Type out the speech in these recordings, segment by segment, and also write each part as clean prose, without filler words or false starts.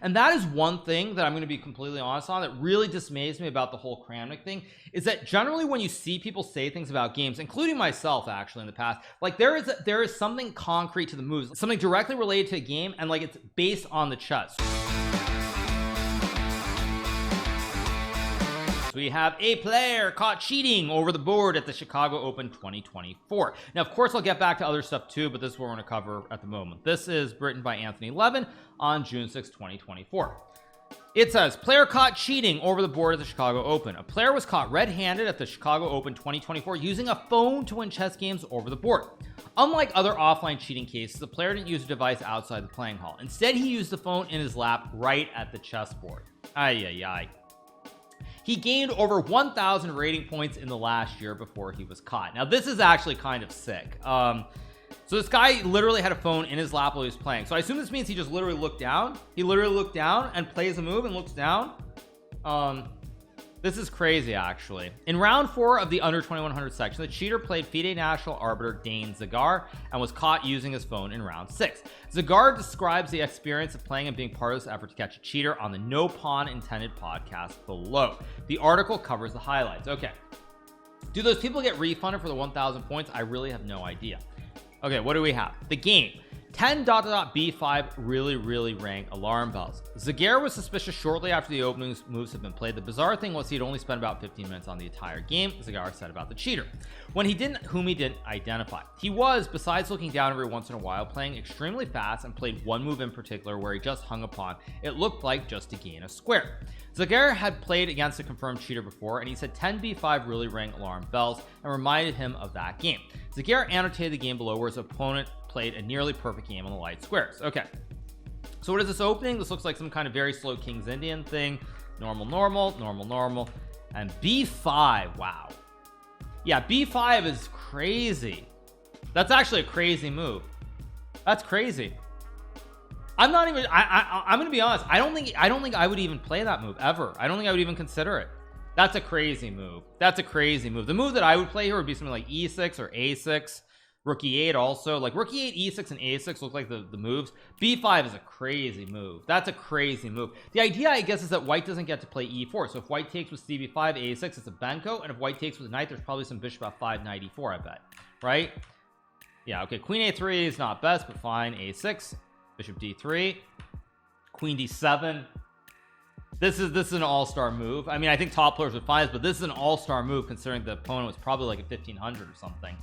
And that is one thing that I'm going to be completely honest on that really dismays me about the whole Kramnik thing, is that generally when you see people say things about games, including myself actually in the past, like there is something concrete to the moves, something directly related to a game, and like it's based on the chess. We have a player caught cheating over the board at the Chicago Open 2024. Now, of course, I'll get back to other stuff too, but this is what we're going to cover at the moment. This is written by Anthony Levin on June 6, 2024. It says, player caught cheating over the board at the Chicago Open. A player was caught red-handed at the Chicago Open 2024 using a phone to win chess games over the board. Unlike other offline cheating cases, the player didn't use a device outside the playing hall. Instead, he used the phone in his lap right at the chessboard. Ay, ay, ay. He gained over 1,000 rating points in the last year before he was caught. Now, this is actually kind of sick. So this guy literally had a phone in his lap while he was playing. So I assume this means he just literally looked down. He literally looked down and plays a move and looks down. This is crazy, actually. In round 4 of the under 2100 section, the cheater played FIDE national arbiter Dane Zagar and was caught using his phone in round 6. Zagar describes the experience of playing and being part of this effort to catch a cheater on the No Pawn Intended podcast below. The article covers the highlights. Okay. Do those people get refunded for the 1,000 points? I really have no idea. Okay, what do we have? The game. 10 ... B5 really rang alarm bells. Zagar was suspicious shortly after the opening moves had been played. The bizarre thing was he had only spent about 15 minutes on the entire game, Zagar said about the cheater, whom he didn't identify. He was, besides looking down every once in a while, playing extremely fast and played one move in particular where he just hung upon it looked like just to gain a square. Zagar had played against a confirmed cheater before, and he said 10 B5 really rang alarm bells and reminded him of that game. Zagar annotated the game below where his opponent played a nearly perfect game on the light squares. Okay, so what is this opening? This looks like some kind of very slow King's Indian thing. Normal, and B5. Wow. Yeah, B5 is crazy. That's actually a crazy move. That's crazy. I'm not even I'm gonna be honest, I don't think I would even play that move ever. I don't think I would even consider it. That's a crazy move. That's a crazy move. The move that I would play here would be something like E6 or A6, Rook E8 also. Like Rook E8, E6, and A6 look like the moves. B5 is a crazy move. That's a crazy move. The idea, I guess, is that white doesn't get to play E4. So if white takes with CB5, A6, it's a Benko, and if white takes with knight, there's probably some bishop F5, knight E4, I bet. Right? Yeah, okay, Queen A3 is not best, but fine. A6, Bishop D3, Queen D7. This is an all-star move. I mean, I think top players would find this, but this is an all-star move considering the opponent was probably like a 1500 or something.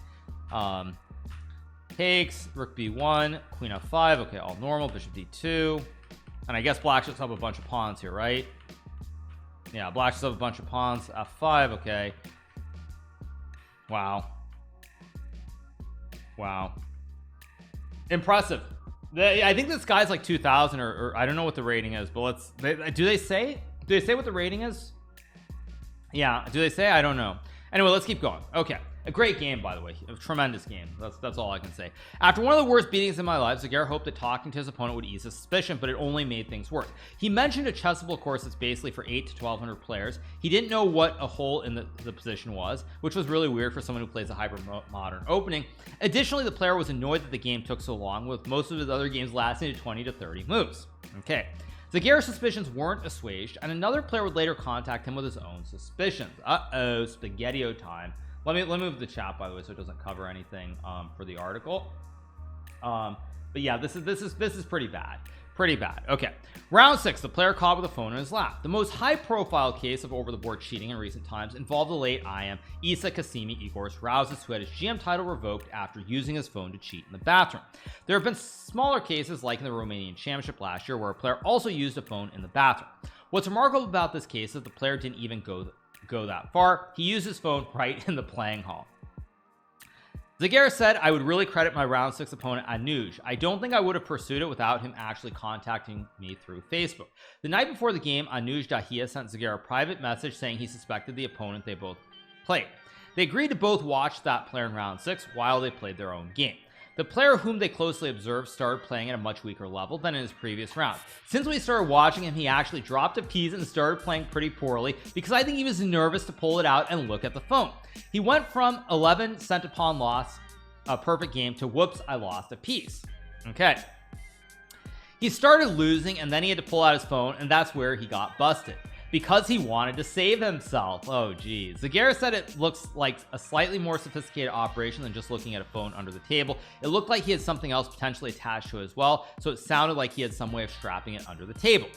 Takes, Rook B1, Queen F5. Okay, all normal. Bishop D2, and I guess black should have a bunch of pawns here, right? Yeah, black should have a bunch of pawns. F5. Okay. Wow. Impressive. I think this guy's like 2000 or I don't know what the rating is, but do they say what the rating is? Yeah, do they say? I don't know. Anyway, let's keep going. Okay, a great game, by the way, a tremendous game. That's all I can say. After one of the worst beatings in my life, Zagar hoped that talking to his opponent would ease his suspicion, but it only made things worse. He mentioned a chessable course that's basically for 8 to 1200 players. He didn't know what a hole in the position was, which was really weird for someone who plays a hyper modern opening. Additionally, the player was annoyed that the game took so long, with most of his other games lasting to 20 to 30 moves. Okay, Zagar's suspicions weren't assuaged, and another player would later contact him with his own suspicions. Spaghetti-o time. Let me move the chat, by the way, so it doesn't cover anything for the article. But yeah, this is pretty bad. Okay, round 6, the player caught with a phone in his lap. The most high-profile case of over-the-board cheating in recent times involved the late IM Isa Kasimi Igor's Rousas, who had his GM title revoked after using his phone to cheat in the bathroom. There have been smaller cases like in the Romanian Championship last year where a player also used a phone in the bathroom. What's remarkable about this case is that the player didn't even go that far. He used his phone right in the playing hall. Zagar said, I would really credit my round 6 opponent Anuj. I don't think I would have pursued it without him actually contacting me through Facebook. The night before the game, Anuj Dahia sent Zagar a private message saying he suspected the opponent they both played. They agreed to both watch that player in round 6 while they played their own game. The player whom they closely observed started playing at a much weaker level than in his previous round. Since we started watching him, he actually dropped a piece and started playing pretty poorly because I think he was nervous to pull it out and look at the phone. He went from 11 cent pawn loss, a perfect game, to whoops, I lost a piece. Okay. He started losing, and then he had to pull out his phone, and that's where he got busted because he wanted to save himself. Oh geez. Zagara said it looks like a slightly more sophisticated operation than just looking at a phone under the table. It looked like he had something else potentially attached to it as well, so it sounded like he had some way of strapping it under the table.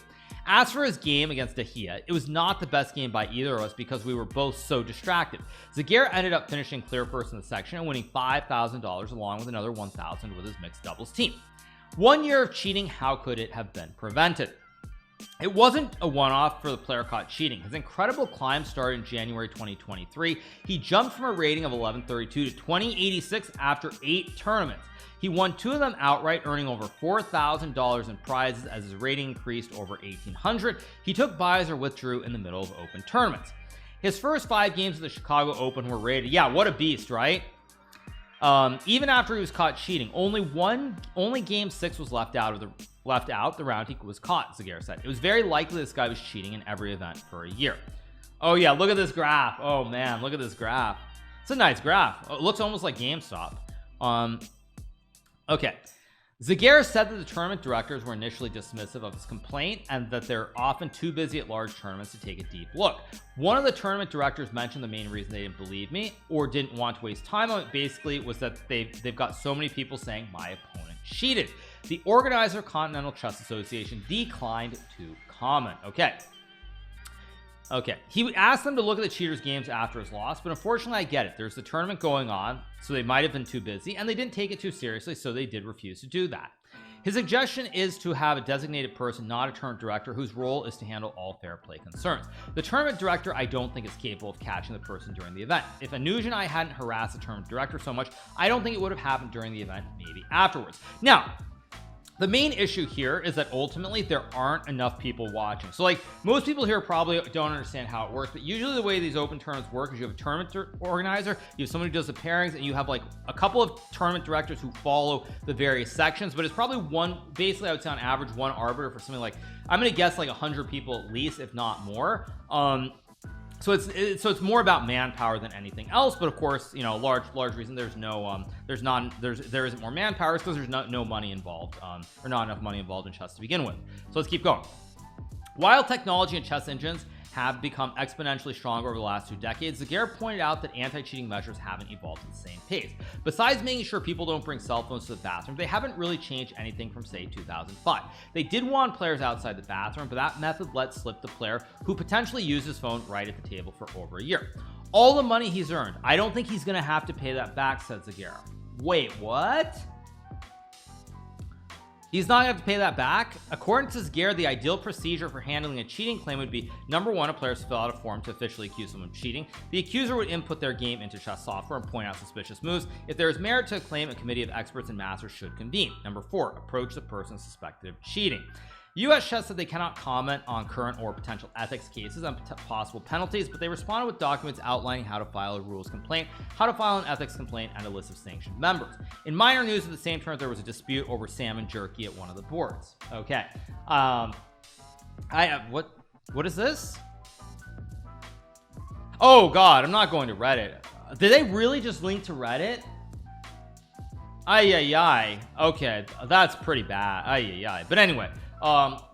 As for his game against Dahia, it was not the best game by either of us because we were both so distracted. Zagara ended up finishing clear first in the section and winning $5,000 along with another $1,000 with his mixed doubles team. 1 year of cheating, how could it have been prevented? It wasn't a one-off for the player caught cheating. His incredible climb started in January 2023. He jumped from a rating of 1132 to 2086 after 8 tournaments. He won 2 of them outright, earning over $4,000 in prizes as his rating increased over 1,800. He took buys or withdrew in the middle of open tournaments. His first 5 games of the Chicago Open were rated. Yeah, what a beast, right? Even after he was caught cheating, only game 6 was left out the round he was caught, Zagara said. It was very likely this guy was cheating in every event for a year. Oh yeah, look at this graph. Oh man, look at this graph. It's a nice graph. It looks almost like GameStop. Okay. Zagara said that the tournament directors were initially dismissive of his complaint and that they're often too busy at large tournaments to take a deep look. One of the tournament directors mentioned the main reason they didn't believe me or didn't want to waste time on it basically was that they've got so many people saying my opponent cheated. The organizer, Continental Chess Association, declined to comment. Okay, he asked them to look at the cheaters' games after his loss, but unfortunately I get it. There's the tournament going on, so they might have been too busy, and they didn't take it too seriously, so they did refuse to do that. His suggestion is to have a designated person, not a tournament director, whose role is to handle all fair play concerns. The tournament director, I don't think, is capable of catching the person during the event. If Anuj and I hadn't harassed the tournament director so much, I don't think it would have happened during the event, maybe afterwards. Now, the main issue here is that ultimately there aren't enough people watching. So like most people here probably don't understand how it works, but usually the way these open tournaments work is you have a tournament organizer, you have somebody who does the pairings, and you have like a couple of tournament directors who follow the various sections, but it's probably basically I would say on average one arbiter for something like, I'm gonna guess like 100 people at least, if not more. So it's more about manpower than anything else, but of course, you know, large reason there isn't more manpower because there's no money involved, or not enough money involved in chess to begin with. So let's keep going. While technology and chess engines have become exponentially stronger over the last 2 decades, Zagara pointed out that anti-cheating measures haven't evolved at the same pace. Besides making sure people don't bring cell phones to the bathroom, they haven't really changed anything from say 2005. They did want players outside the bathroom, but that method let slip the player who potentially used his phone right at the table for over a year. All the money he's earned, I don't think he's gonna have to pay that back, said Zagara. Wait, what? He's not gonna have to pay that back? According to Zagara, the ideal procedure for handling a cheating claim would be: number 1, a player fill out a form to officially accuse someone of cheating. The accuser would input their game into chess software and point out suspicious moves. If there is merit to a claim, a committee of experts and masters should convene. Number 4, approach the person suspected of cheating. US Chess said they cannot comment on current or potential ethics cases and possible penalties, but they responded with documents outlining how to file a rules complaint, how to file an ethics complaint, and a list of sanctioned members. In minor news, at the same time, there was a dispute over salmon jerky at one of the boards. Okay, what is this? Oh god, I'm not going to Reddit. Did they really just link to Reddit? Ay. Okay, that's pretty bad. Ay. But anyway,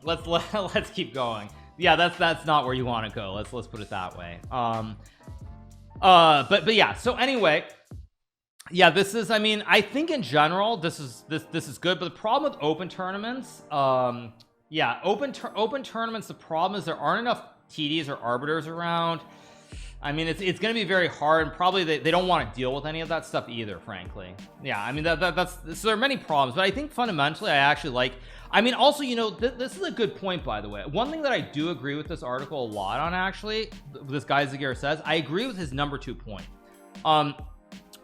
let's keep going. Yeah, that's not where you want to go. Let's put it that way. But yeah, so anyway, yeah, this is, I mean, I think in general this is good, but the problem with open tournaments, yeah, open tournaments, the problem is there aren't enough TDs or arbiters around. I mean, it's going to be very hard, and probably they don't want to deal with any of that stuff either, frankly. Yeah, I mean, that's so there are many problems, but I think fundamentally I actually like, I mean, also, you know, this is a good point, by the way. One thing that I do agree with this article a lot on, actually, this guy Zagara says, I agree with his number 2 point,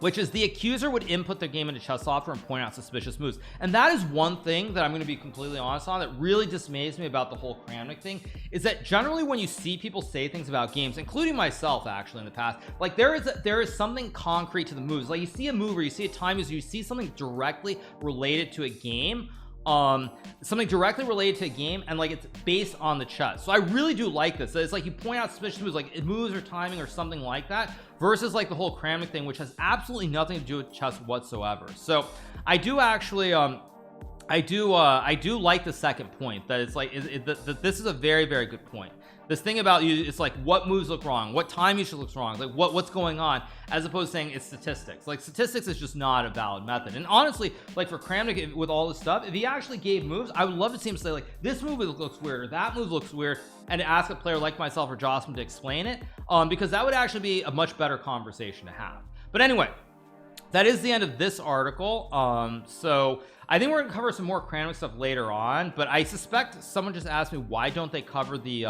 which is the accuser would input their game into chess software and point out suspicious moves. And that is one thing that I'm going to be completely honest on that really dismays me about the whole Kramnik thing, is that generally when you see people say things about games, including myself actually in the past, like there is something concrete to the moves. Like you see a move or you see a time, you see something directly related to a game, and like it's based on the chess. So I really do like this. It's like you point out suspicious moves, like moves or timing or something like that, versus like the whole Kramnik thing, which has absolutely nothing to do with chess whatsoever. So I do actually I do like the second point, that it's like this is a very, very good point. This thing about you, it's like what moves look wrong, what time you should look wrong, like what's going on, as opposed to saying it's statistics. Like statistics is just not a valid method. And honestly, like for Kramnik with all this stuff, if he actually gave moves, I would love to see him say like this move looks weird or that move looks weird, and to ask a player like myself or Jocelyn to explain it, because that would actually be a much better conversation to have. But anyway, that is the end of this article. So I think we're gonna cover some more Kramnik stuff later on, but I suspect someone just asked me why don't they cover the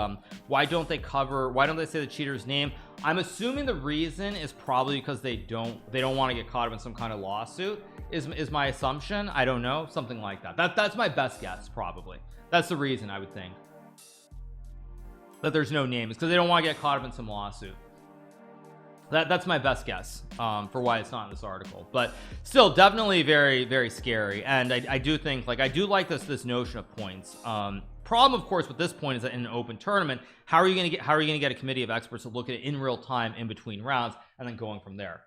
why don't they say the cheater's name. I'm assuming the reason is probably because they don't want to get caught up in some kind of lawsuit, is my assumption. I don't know, something like that. That's my best guess. Probably that's the reason. I would think that there's no names, because they don't want to get caught up in some lawsuit. That's my best guess for why it's not in this article, but still definitely very, very scary. And I do think, like, I do like this notion of points. Problem, of course, with this point is that in an open tournament, how are you going to get a committee of experts to look at it in real time in between rounds and then going from there?